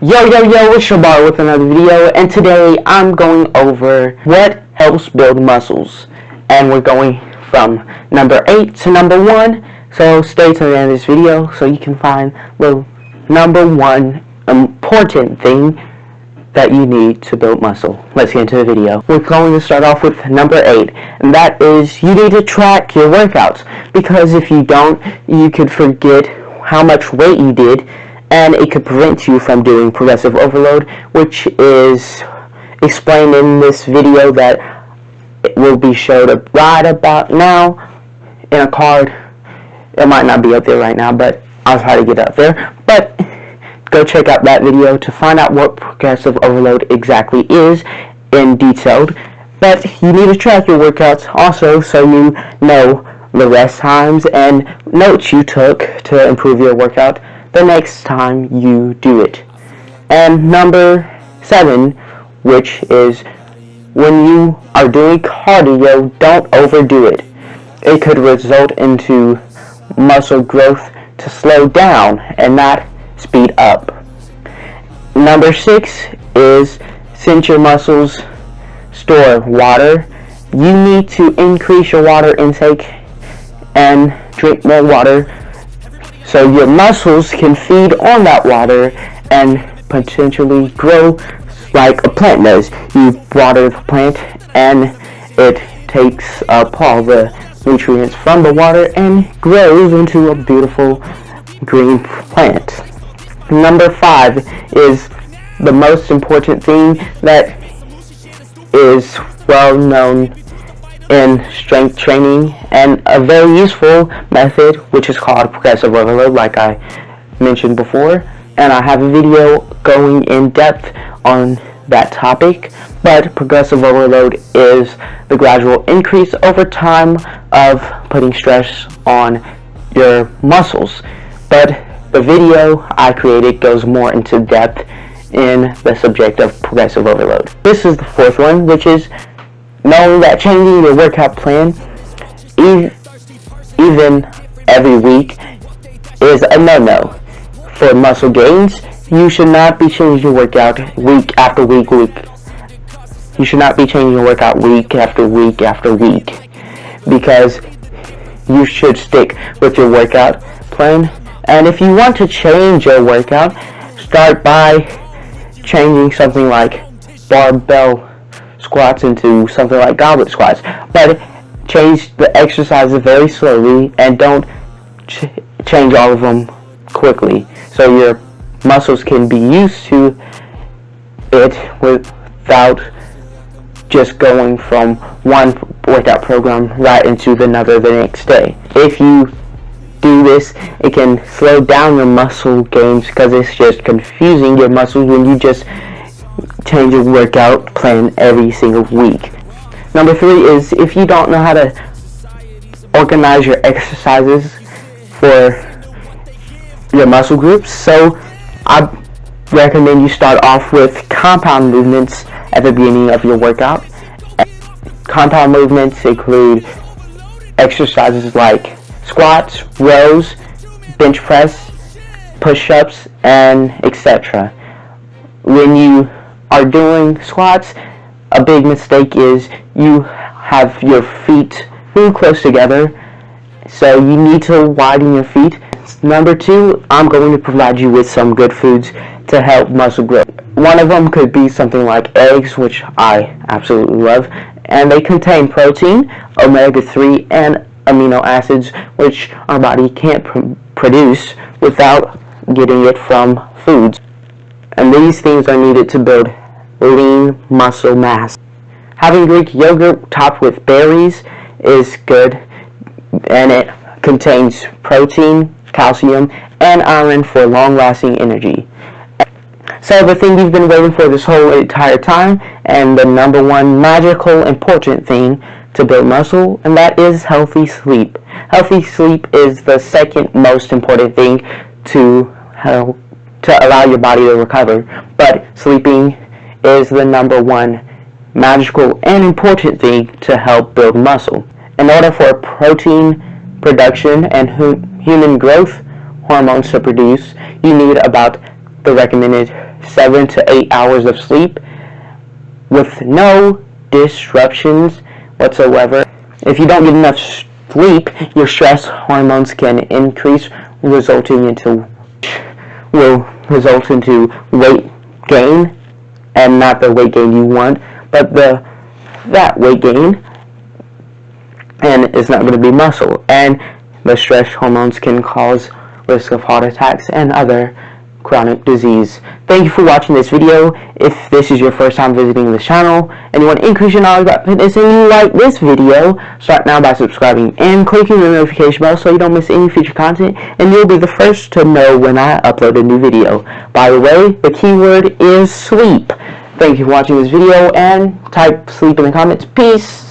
Yo, it's your bar with another video, and today I'm going over what helps build muscles. And we're going from number 8 to number 1, so stay to the end of this video so you can find the number 1 important thing that you need to build muscle. Let's get into the video. We're going to start off with number 8, and that is you need to track your workouts, because if you don't, you could forget how much weight you did, and it could prevent you from doing progressive overload, which is explained in this video that it will be showed right about now in a card. It might not be up there right now, but I'll try to get up there. But go check out that video to find out what progressive overload exactly is in detail. But you need to track your workouts also, so you know the rest times and notes you took to improve your workout the next time you do it. And number 7, which is when you are doing cardio, don't overdo it. It could result into muscle growth to slow down and not speed up. Number 6 is, since your muscles store water, you need to increase your water intake and drink more water so your muscles can feed on that water and potentially grow like a plant does. You water the plant and it takes up all the nutrients from the water and grows into a beautiful green plant. Number 5 is the most important thing that is well known in strength training and a very useful method, which is called progressive overload, like I mentioned before, and I have a video going in depth on that topic. But progressive overload is the gradual increase over time of putting stress on your muscles. But the video I created goes more into depth in the subject of progressive overload. This is the 4th one, which is knowing that changing your workout plan even every week is a no-no. For muscle gains, you should not be changing your workout week after week. You should not be changing your workout week after week after week, because you should stick with your workout plan. And if you want to change your workout, start by changing something like barbell squats into something like goblet squats, but change the exercises very slowly and don't change all of them quickly, so your muscles can be used to it without just going from one workout program right into another the next day. If you do this, it can slow down your muscle gains, because it's just confusing your muscles when you just change your workout plan every single week. Number 3 is, if you don't know how to organize your exercises for your muscle groups, so I recommend you start off with compound movements at the beginning of your workout. Compound movements include exercises like squats, rows, bench press, push-ups, and etc. When you are doing squats, a big mistake is you have your feet really close together, so you need to widen your feet. Number 2, I'm going to provide you with some good foods to help muscle growth. One of them could be something like eggs, which I absolutely love, and they contain protein, omega-3, and amino acids, which our body can't produce without getting it from foods. And these things are needed to build lean muscle mass. Having Greek yogurt topped with berries is good, and it contains protein, calcium, and iron for long-lasting energy. So the thing you've been waiting for this whole entire time, and the number 1 magical important thing to build muscle, and that is healthy sleep. Healthy sleep is the second most important thing to allow your body to recover, but sleeping is the number 1 magical and important thing to help build muscle. In order for protein production and human growth hormones to produce, you need about the recommended 7 to 8 hours of sleep with no disruptions whatsoever. If you don't get enough sleep, your stress hormones can increase, will result into weight gain, and not the weight gain you want, but that weight gain, and it's not going to be muscle. And the stress hormones can cause risk of heart attacks and other chronic disease. Thank you for watching this video. If this is your first time visiting this channel and you want to increase your knowledge about fitness and you like this video, start now by subscribing and clicking the notification bell so you don't miss any future content, and you'll be the first to know when I upload a new video. By the way, the keyword is sleep. Thank you for watching this video, and type sleep in the comments. Peace.